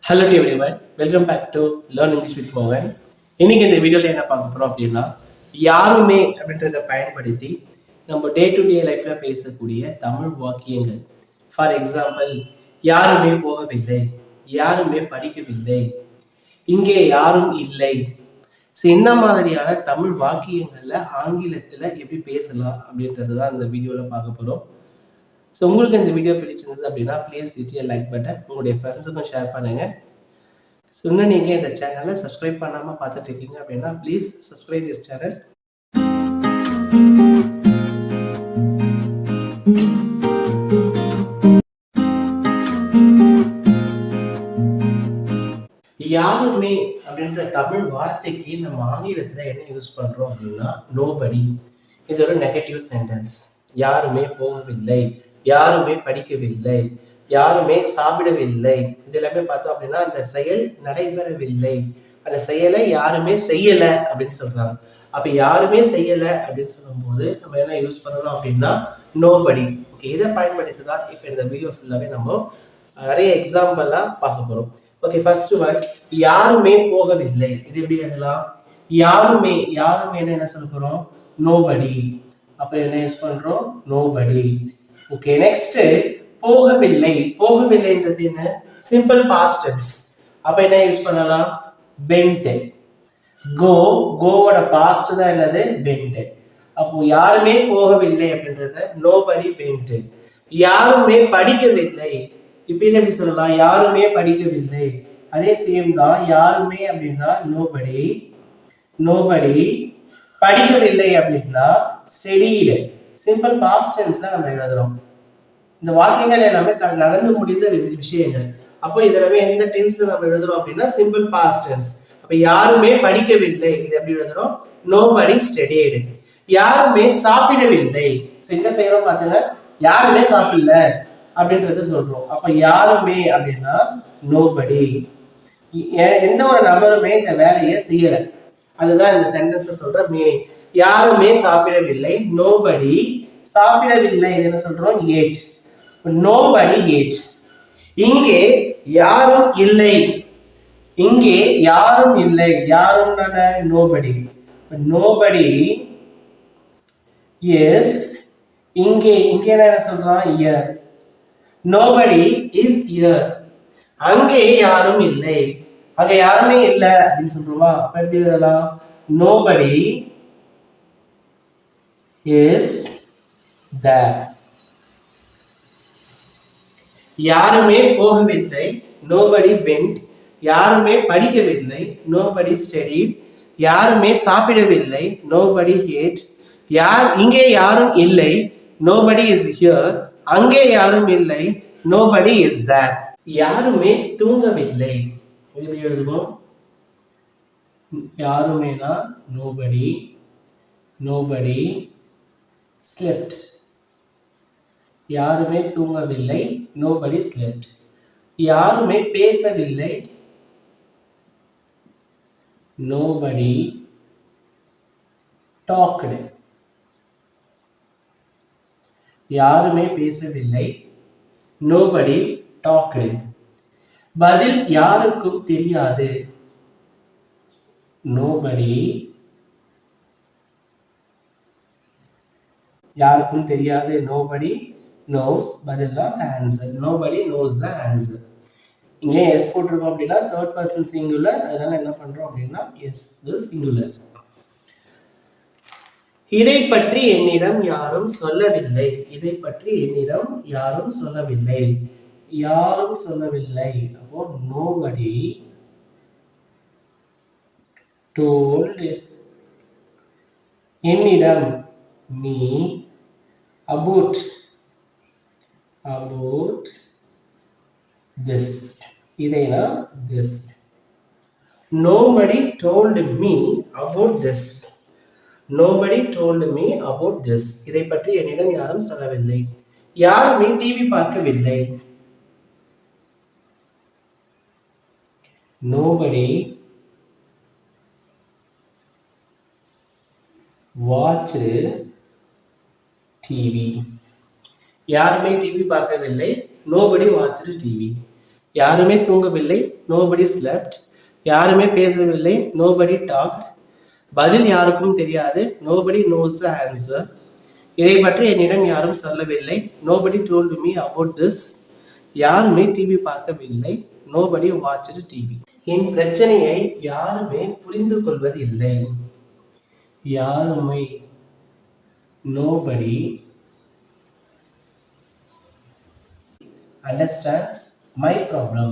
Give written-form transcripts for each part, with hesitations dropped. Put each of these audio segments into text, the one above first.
Hello to everyone, welcome back to learn English with மோகன். இன்னைக்கு இந்த வீடியோவில் என்ன பார்க்க போகிறோம் அப்படின்னா, யாருமே அப்படின்றத பயன்படுத்தி நம்ம டே டு டே லைஃப்ல பேசக்கூடிய தமிழ் வாக்கியங்கள். ஃபார் எக்ஸாம்பிள், யாருமே போகவில்லை, யாருமே படிக்கவில்லை, இங்கே யாரும் இல்லை. ஸோ இந்த மாதிரியான தமிழ் வாக்கியங்களில் ஆங்கிலத்தில் எப்படி பேசலாம் அப்படின்றது தான் இந்த வீடியோவில் பார்க்க போகிறோம். ஸோ உங்களுக்கு இந்த வீடியோ பிடிச்சிருந்தது அப்படின்னா ப்ளீஸ் ஹிட் லைக் பட்டன், உங்களுடைய ஃப்ரெண்ட்ஸுக்கும் ஷேர் பண்ணுங்கள். ஸோ இன்னும் நீங்கள் இந்த சேனலை சப்ஸ்கிரைப் பண்ணாமல் பார்த்துட்டு இருக்கீங்க அப்படின்னா ப்ளீஸ் சப்ஸ்கிரைப் திஸ் சேனல். யாருமே அப்படின்ற தமிழ் வார்த்தைக்கு நம்ம ஆங்கிலத்தில் என்ன யூஸ் பண்ணுறோம் அப்படின்னா நோபடி. இது ஒரு நெகட்டிவ் சென்டென்ஸ். யாருமே போகவில்லை, யாருமே படிக்கவில்லை, யாருமே சாப்பிடவில்லை, இது எல்லாமே பார்த்தோம் அப்படின்னா அந்த செயல் நடைபெறவில்லை, அந்த செயலை யாருமே செய்யல அப்படின்னு சொல்றாங்க. அப்ப யாருமே செய்யல அப்படின்னு சொல்லும் போது நம்ம என்ன யூஸ் பண்ணணும் அப்படின்னா நோபடி. ஓகே, இதை பயன்படுத்தி தான் இப்ப இந்த வீடியோ ஃபுல்லாவே நம்ம நிறைய எக்ஸாம்பிளா பார்க்க போறோம். ஓகே, ஃபர்ஸ்ட் வேர்ட் யாருமே போகவில்லை. இது எப்படி எழுதலாம்? யாருமே, யாருமே என்ன சொல்ல போறோம்? நோபடி. அப்ப என்ன யூஸ் பண்றோம்? நோபடி. ஓகே, நெக்ஸ்ட் போகவில்லை. போகவில்லைன்றது என்ன? Simple past tense. அப்ப என்ன யூஸ் பண்ணலாம்? வெண்ட். கோ, கோவோட பாஸ்ட் தான் என்னது? வெண்ட். அப்போ யாருமே போகவில்லை அப்படின்றத நோபடி வெண்ட். யாருமே படிக்கவில்லை. இப்ப இதை எப்படி சொல்லலாம்? யாருமே படிக்கவில்லை. அதே சேம் தான். யாருமே அப்படின்னா நோபடி, நோபடி. படிக்கவில்லை அப்படின்னா ஸ்டடிடு. சிம்பிள் பாஸ்ட் டென்ஸ்ல நம்ம எழுதுறோம். இந்த வாக்கியங்கள் எல்லாமே நடந்து முடிந்த விஷயங்கள். அப்போ இதெல்லாமே எந்த டென்ஸ்ல நம்ம எழுதுறோம் அப்படின்னா சிம்பிள் பாஸ்ட் டென்ஸ். அப்ப யாருமே படிக்கவில்லை, இது எப்படி எழுதுறோம்? Nobody studied. யாருமே சாப்பிடவில்லை. சோ இந்த செய்யறோம் பாத்துங்க, யாருமே சாப்பிடல அப்படின்றத சொல்றோம். அப்ப யாருமே அப்படின்னா நோபடி. எந்த ஒரு நபருமே இந்த வேலையை செய்யல, அதுதான் இந்த சென்டென்ஸ்ல சொல்ற மீனிங். யாருமே சாப்பிடவில்லை, நோபடி சாப்பிடவில்லை. என்ன சொல்றோம்? ஏட். Nobody ate. இங்கே யாரும் இல்லை, இங்கே யாரும் இல்லை. யாரும் தானே? நோபடி. Nobody is. இங்கே, இங்கே என்ன சொல்றோம்? இயர். Nobody is here. அங்கே யாரும் இல்லை, அங்க யாருமே இல்லை அப்படின்னு சொல்றோமா? அப்ப எப்படி எழுதலாம்? Nobody is there. யாருமே போகவில்லை, நோபடி வெண்ட். யாருமே படிக்கவில்லை, நோபடி ஸ்டடிட். யாருமே சாப்பிடவில்லை, நோபடி ஏட். இங்கே யாரும் இல்லை, நோபடி இஸ் ஹியர். அங்கே யாரும் இல்லை, நோபடி இஸ் தேர். யாருமே தூங்கவில்லை. எப்படி எழுதுவோம்? யாருமேனா நோபடி, நோபடி ஸ்லெப்ட். யாருமே தூங்கவில்லை, நோபடி ஸ்லெப்ட். யாருமே பேசவில்லை, நோபடி டாக்டு. யாருமே பேசவில்லை, நோபடி டாக்டு. பதில் யாருக்கும் தெரியாது, நோபடி. யாருக்கும் தெரியாது, நோபடி knows. பதில் தான் answer. nobody knows the answer. இங்க எஸ் போட்டிருக்கோம் அப்படின்னா தேர்ட் பர்சன் சிங்குலர், அதனால என்ன பண்றோம் அப்படின்னா எஸ் தி சிங்குலர். இதை பற்றி என்னிடம் யாரும் சொல்லவில்லை. இதை பற்றி என்னிடம் யாரும் சொல்லவில்லை. யாரும் சொல்லவில்லை. அப்போ nobody told என்னிடம் me about this. இதைனா this. Nobody told me about this. Nobody told me about this. இதை பற்றி என்னிடம் யாரும் சொல்லவில்லை. யாருமே டிவி பார்க்கவில்லை. Nobody watched TV. யாருமே டிவி பார்க்கவில்லை, nobody watched TV. யாருமே தூங்கவில்லை, nobody slept. யாருமே பேசவில்லை, nobody talked. பதில் யாருக்கும் தெரியாது, nobody knows the answer. இதை பற்றி என்னிடம் யாரும் சொல்லவில்லை, nobody told me about this. யாருமே டிவி பார்க்கவில்லை, nobody watched டிவி. என் பிரச்சனையை யாருமே புரிந்து கொள்வதில்லை. யாருமே, nobody understands my problem.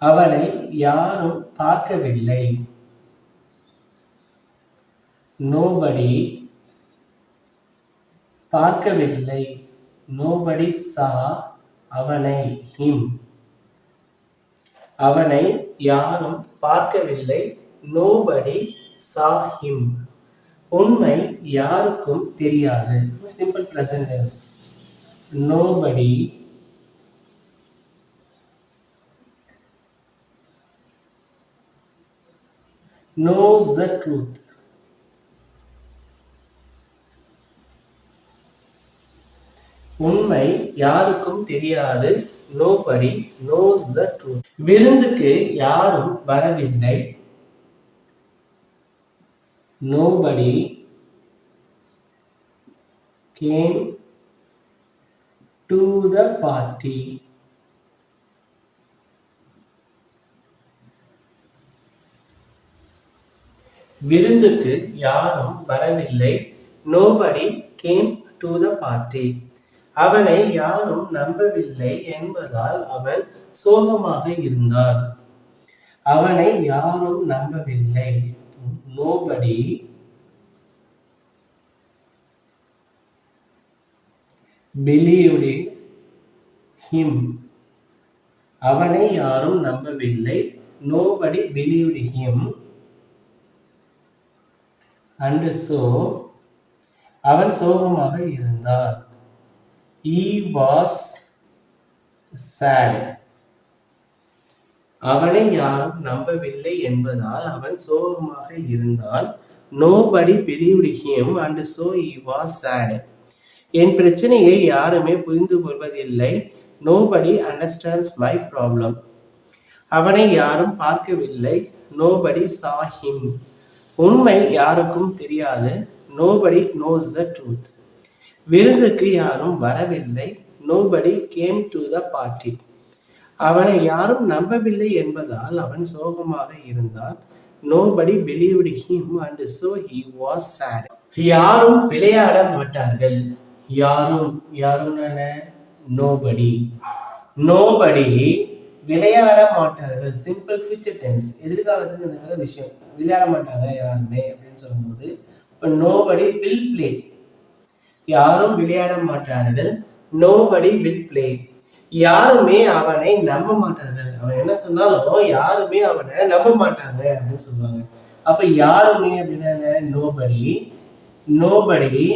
அவனை யாரும் பார்க்கவில்லை, nobody பார்க்கவில்லை, nobody saw அவனை, him. அவனை யாரும் பார்க்கவில்லை, nobody saw him. உண்மை யாருக்கும் தெரியாது, simple present tense. Nobody knows the truth. உண்மை யாருக்கும் தெரியாது, nobody knows the truth. விருந்துக்கு யாரும் வரவில்லை, nobody came to the party. விருந்துக்கு யாரும் வரவில்லை, nobody came to the party. அவனை யாரும் நம்பவில்லை என்பதால் அவன் சோகமாக இருந்தான். அவனை யாரும் நம்பவில்லை, nobody believed him. அவனை யாரும் நம்பவில்லை, nobody believed him. And so அவன் சோகமாக இருந்தான், he was sad. அவனை யாரும் நம்பவில்லை என்பதால் அவன் சோகமாக இருந்தான், nobody believed him and so he was sad. என் பிரச்சனையை யாருமே புரிந்து கொள்வதில்லை, nobody understands my problem. அவனை யாரும் பார்க்கவில்லை, nobody saw him. உண்மை யாருக்கும் தெரியாது, nobody knows the truth. விருந்துக்கு யாரும் வரவில்லை, nobody came to the party. அவனை யாரும் நம்பவில்லை என்பதால் அவன் சோகமாக இருந்தான், nobody believed him and so he was sad. யாரும் விளையாட மாட்டார்கள். யாரும், யாரும் nobody. nobody விளையாட மாட்டார்கள், சிம்பிள் ஃபியூச்சர் டென்ஸ், எதிர்காலத்தில் நடக்கிற விஷயம். விளையாட மாட்டாங்க யாருமே அப்படின்னு சொல்லும்போது இப்போ nobody will play. யாரும் விளையாட மாட்டார்கள், nobody will play. யாருமே அவனை நம்ப மாட்டார்கள். அவன் என்ன சொன்னாலும் யாருமே அவனை நம்ப மாட்டாங்க அப்படின்னு சொல்லுவாங்க. அப்ப யாருமே அப்படின்னா nobody. nobody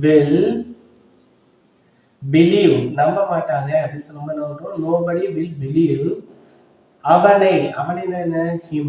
will believe. நம்ப மாட்டாங்க அப்படின்னு சொல்லும்போது nobody will believe அவனை. அவனை என்ன, him.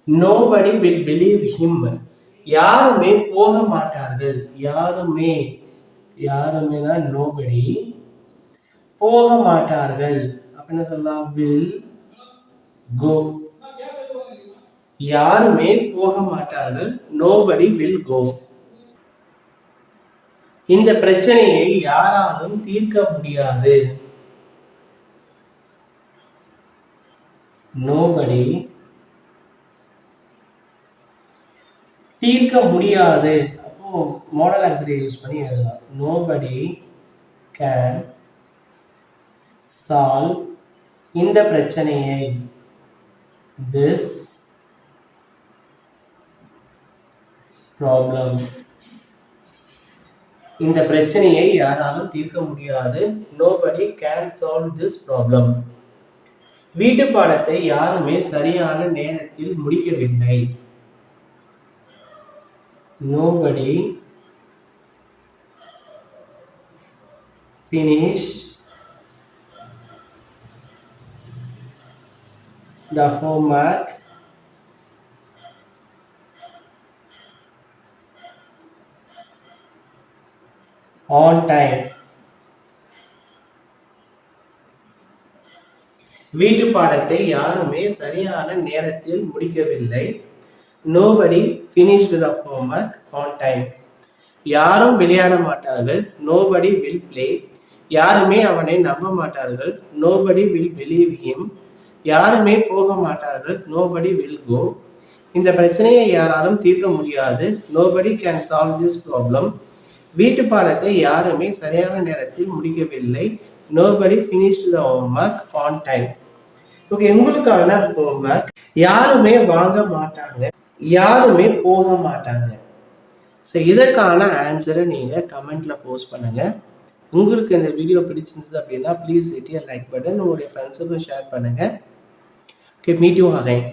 nobody will believe him. யாருமே போக மாட்டார்கள். யாருமே, யாருமேனா nobody போக மாட்டார்கள். அப்ப என்ன சொல்லலாம், will go. யாருமே போக மாட்டார்கள், nobody will go. இந்த பிரச்சனையை யாராலும் தீர்க்க முடியாது, nobody தீர்க்க முடியாது. அப்போ மாடல் ஆக்சிலரி யூஸ் பண்ணி எழுதலாம், nobody can solve இந்த பிரச்சனையை, this problem. இந்த பிரச்சனையை யாராலும் தீர்க்க முடியாது, nobody can solve this problem. வீட்டு பாடத்தை யாருமே சரியான நேரத்தில் முடிக்கவில்லை, nobody finished the homework on time. வீட்டு பாடத்தை யாருமே சரியான நேரத்தில் முடிக்கவில்லை. Nobody finished the homework on time. யாரும் விளையாட மாட்டார்கள். Nobody will play. யாருமே அவனை நம்ப மாட்டார்கள். Nobody will believe him. யாருமே போக மாட்டார்கள். Nobody will go. இந்த பிரச்சனையை யாராலும் தீர்க்க முடியாது. Nobody can solve this problem. வீட்டு பாடத்தை யாருமே சரியான நேரத்தில் முடிக்கவில்லை. Nobody finished the homework on time. Okay, உங்களுக்கான ஹோம்ஒர்க், யாருமே வாங்க மாட்டாங்க, யாருமே போக மாட்டாங்க. ஸோ இதற்கான ஆன்சரை நீங்கள் கமெண்ட்டில் போஸ்ட் பண்ணுங்கள். உங்களுக்கு இந்த வீடியோ பிடிச்சிருந்தது அப்படின்னா ப்ளீஸ் ஹிட் லைக் பட்டன், உங்களுடைய ஃப்ரெண்ட்ஸுக்கும் ஷேர் பண்ணுங்கள். Okay, meet you again.